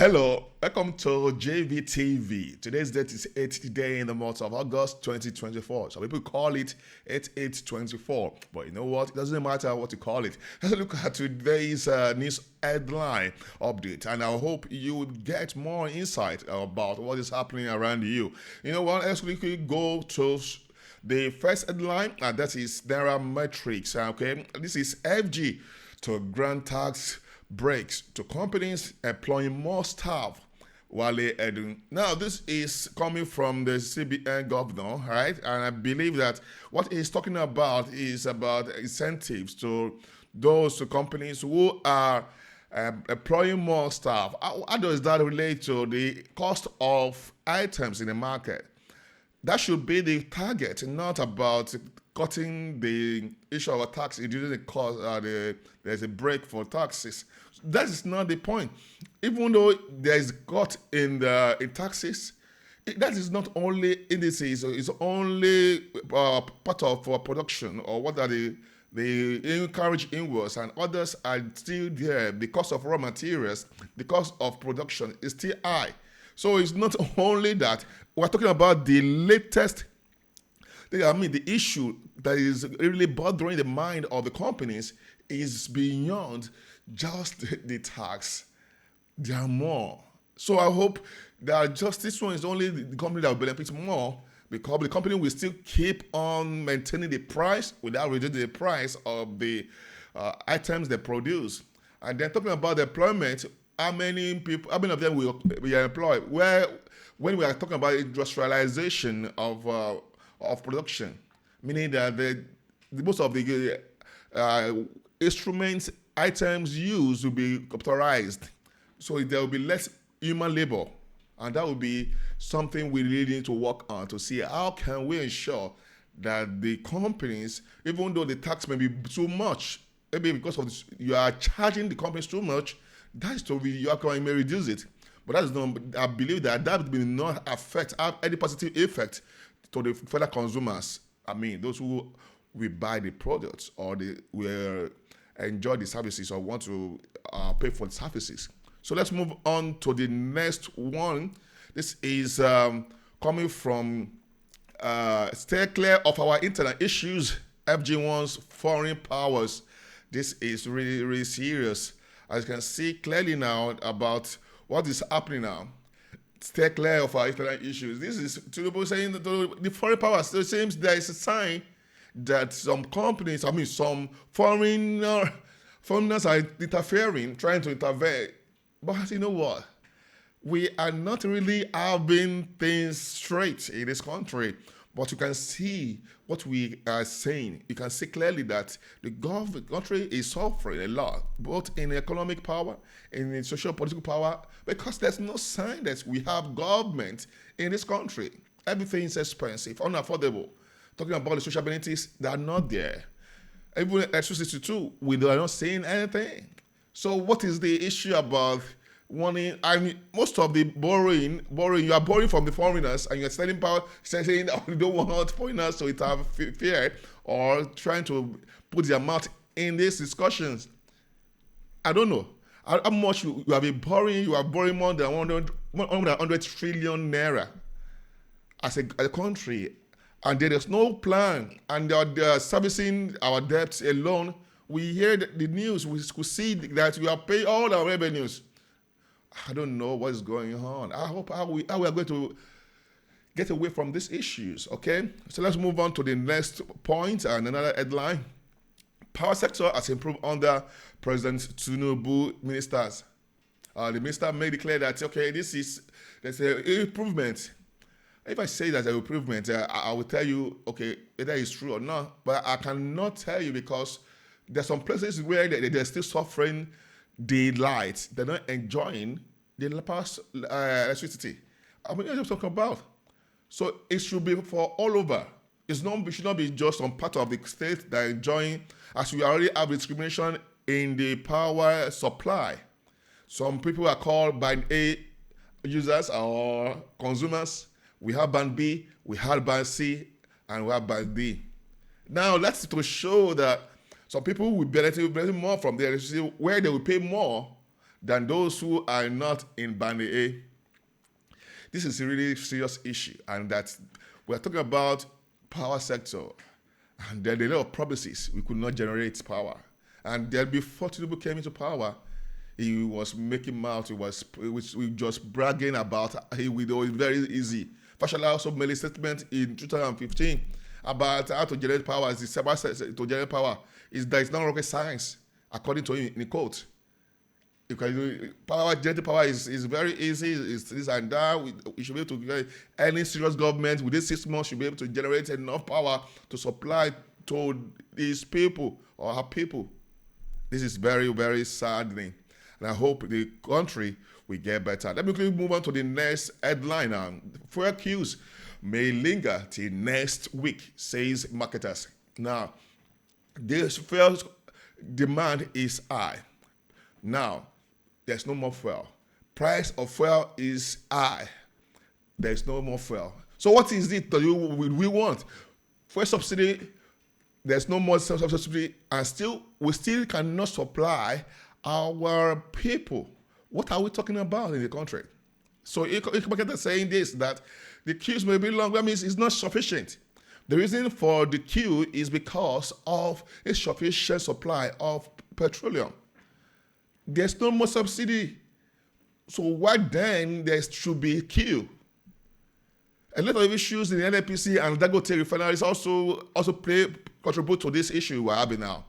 Hello, welcome to JVTV. Today's date is 8th day in the month of August 2024. Some people call it 8824, but you know what? It doesn't matter what you call it. Let's look at today's news headline update, and I hope you will get more insight about what is happening around you. You know what? Let's quickly go to the first headline, and that is Nairametrics. Okay, this is FG to grant tax breaks to companies employing more staff. Wale Edun. Now, this is coming from the CBN governor, right? And I believe that what he's talking about is about incentives to those companies who are employing more staff. How does that relate to the cost of items in the market? That should be the target, not about cutting the issue of a tax, reducing the cost. There's a break for taxes. That is not the point. Even though there is cut in taxes, that is not only indices. It's only part of production, or what are they encourage inwards, and others are still there. The cost of raw materials, the cost of production is still high. So it's not only that. We're talking about the latest thing. I mean, the issue that is really bothering the mind of the companies is beyond just the tax. There are more. So I hope that just this one is only the company that will benefit more, because the company will still keep on maintaining the price without reducing the price of the items they produce. And then talking about the employment, how many of them will be employed? When we are talking about industrialization of production, meaning that most of the instruments, items used will be computerized, so there will be less human labor, and that will be something we really need to work on to see how can we ensure that the companies, even though the tax may be too much, maybe because of this, you are charging the companies too much, that's to be you may reduce it. But that is not. I believe that will not have any positive effect to the further consumers. I mean, those who will buy the products or they will enjoy the services or want to pay for the services. So let's move on to the next one. This is coming from stay clear of our internal issues. FG wants foreign powers. This is really, really serious. As you can see clearly now about what is happening now. Stay clear of our internal issues. This is Tinubu saying that the foreign powers. So it seems there is a sign that some companies, some foreigners are interfering, trying to intervene. But you know what? We are not really having things straight in this country. But you can see what we are saying. You can see clearly that the country is suffering a lot, both in economic power, in social political power, because there's no sign that we have government in this country. Everything is expensive, unaffordable. Talking about the social benefits, they are not there. Even electricity too, we are not seeing anything. So what is the issue about wanting? Most of the borrowing, you are borrowing from the foreigners, and you're selling power, saying that you don't want foreigners to interfere or trying to put their mouth in these discussions. I don't know how much you have been borrowing. You are borrowing more than 100 trillion naira as a country, and there is no plan, and they are servicing our debts alone. We hear the news, we could see that we are paying all our revenues. I don't know what is going on. I hope how we are going to get away from these issues, okay? So let's move on to the next point and another headline. Power sector has improved under President Tinubu ministers. The minister made it clear that, okay, there's an improvement. If I say there's an improvement, I will tell you, okay, whether it's true or not, but I cannot tell you because there's some places where they're still suffering the light. They're not enjoying the past electricity. I mean, what I'm talking about. So it should be for all over. It should not be just some part of the state that are enjoying, as we already have discrimination in the power supply. Some people are called band A users or consumers. We have band B, we have band C, and we have band D. Now, that's to show that some people will benefit more from the electricity where they will pay more than those who are not in Band A. This is a really serious issue, and that we're talking about power sector, and there are a lot of promises we could not generate power. And then before Tinubu came into power, he was making mouth, he was just bragging about it was very easy. Fashola also made a statement in 2015 about how to generate power. As the Seba says, to generate power is that it's not rocket science, according to him in the quote. Generating power is very easy. It's this and that. We should be able to get any serious government within 6 months should be able to generate enough power to supply to these people or our people. This is very, very saddening. And I hope the country will get better. Let me quickly move on to the next headline now. Fuel queues may linger till next week, says marketers. Now, this fuel demand is high. Now, there's no more fuel. Price of fuel is high. There's no more fuel. So what is it that we want? Fuel subsidy, there's no more subsidy, and we still cannot supply our people. What are we talking about in the country? So marketers saying this, that the queues may be long. That means it's not sufficient. The reason for the queue is because of a sufficient supply of petroleum. There's no more subsidy. So why then there should be a queue? A lot of issues in the NNPC and Dangote refineries also contribute to this issue we're having now.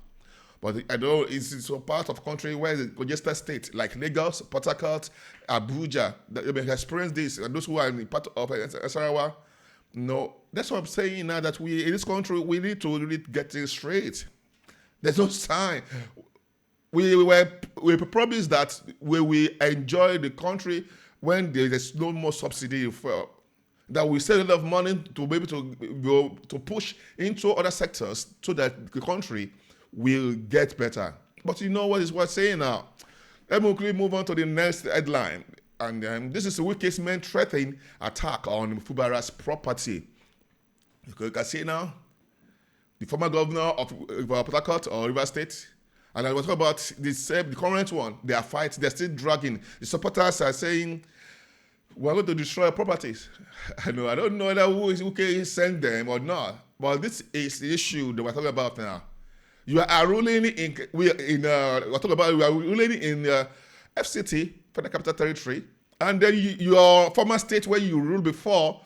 But I know it's a part of the country where it's a congested state, like Lagos, Port Harcourt, Abuja, that you may experience this. And those who are in part of Sarawa, no. That's what I'm saying now, that in this country, we need to really get things straight. There's no sign. We promised that we will enjoy the country when there's no more subsidy for that we save a lot of money to be able to push into other sectors so that the country will get better. But you know what is what's saying now? Let me quickly move on to the next headline. And this is a Wike's men threatening attack on Fubara's property. You can see now, the former governor of Port Harcourt or River State. And I was talking about the current one. They are fighting. They're still dragging. The supporters are saying, we're going to destroy properties. I don't know whether who can send them or not. But this is the issue that we're talking about now. You are ruling we are ruling in FCT, Federal Capital Territory, and then your former state where you ruled before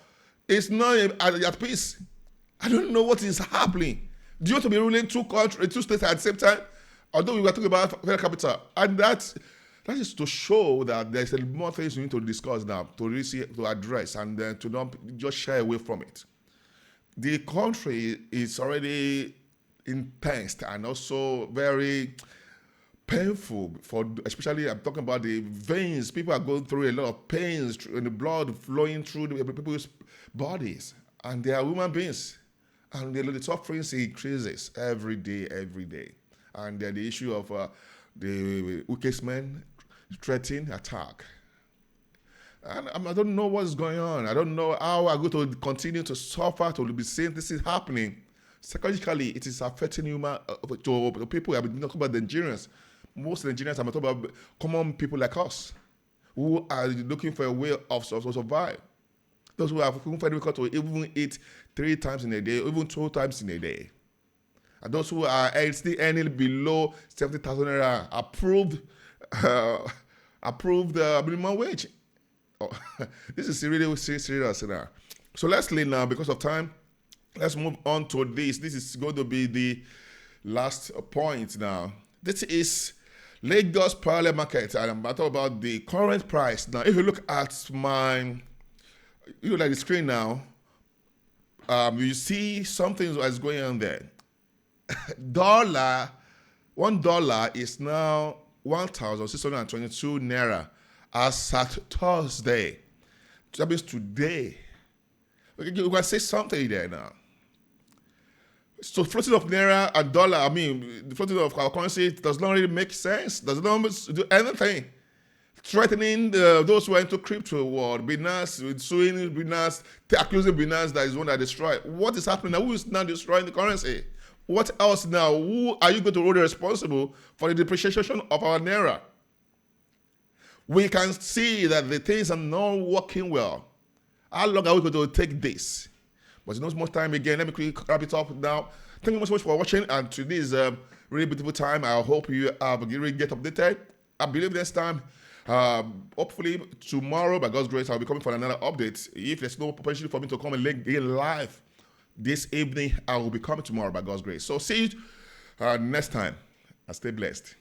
is not at peace. I don't know what is happening. Do you want to be ruling two states at the same time? Although we were talking about Federal Capital, and that is to show that there's more things we need to discuss now, to really see, to address, and then to not just shy away from it. The country is already intense and also very painful especially I'm talking about the veins. People are going through a lot of pains and the blood flowing through the people's bodies, and they are human beings, and the sufferings increases every day. And then the issue of the Wike's men threatening attack. And I don't know what's going on. I don't know how I'm going to continue to suffer, to be seeing this is happening. Psychologically, it is affecting to people. I've been talking about the Nigerians. Most Nigerians, I'm talking about common people like us who are looking for a way of survive. Those who are looking for a way to even eat 3 times in a day, even 2 times in a day. And those who are still earning below 70,000 naira approved minimum wage. Oh, this is really serious now. So lastly now, because of time, let's move on to this. This is going to be the last point now. This is Lagos parallel market, and I'm talking about the current price. Now, if you look at like the screen now, you see something that's going on there. $1 is now 1,622 naira as at Thursday. That means today. Okay, you can say something there now. So floating of naira and dollar, the floating of our currency does not really make sense. Does not do anything. Threatening those who are into crypto world, Binance, suing Binance, accusing Binance that is one that destroyed. What is happening now? Who is now destroying the currency? What else now? Who are you going to hold responsible for the depreciation of our naira? we can see that the things are not working well. How long are we going to take this? But no much time again. Let me quickly wrap it up now. Thank you so much for watching. And today is a really beautiful time. I hope you have really get updated. I believe next time, hopefully tomorrow, by God's grace, I'll be coming for another update. If there's no potential for me to come and again live this evening, I will be coming tomorrow by God's grace. So see you next time. And stay blessed.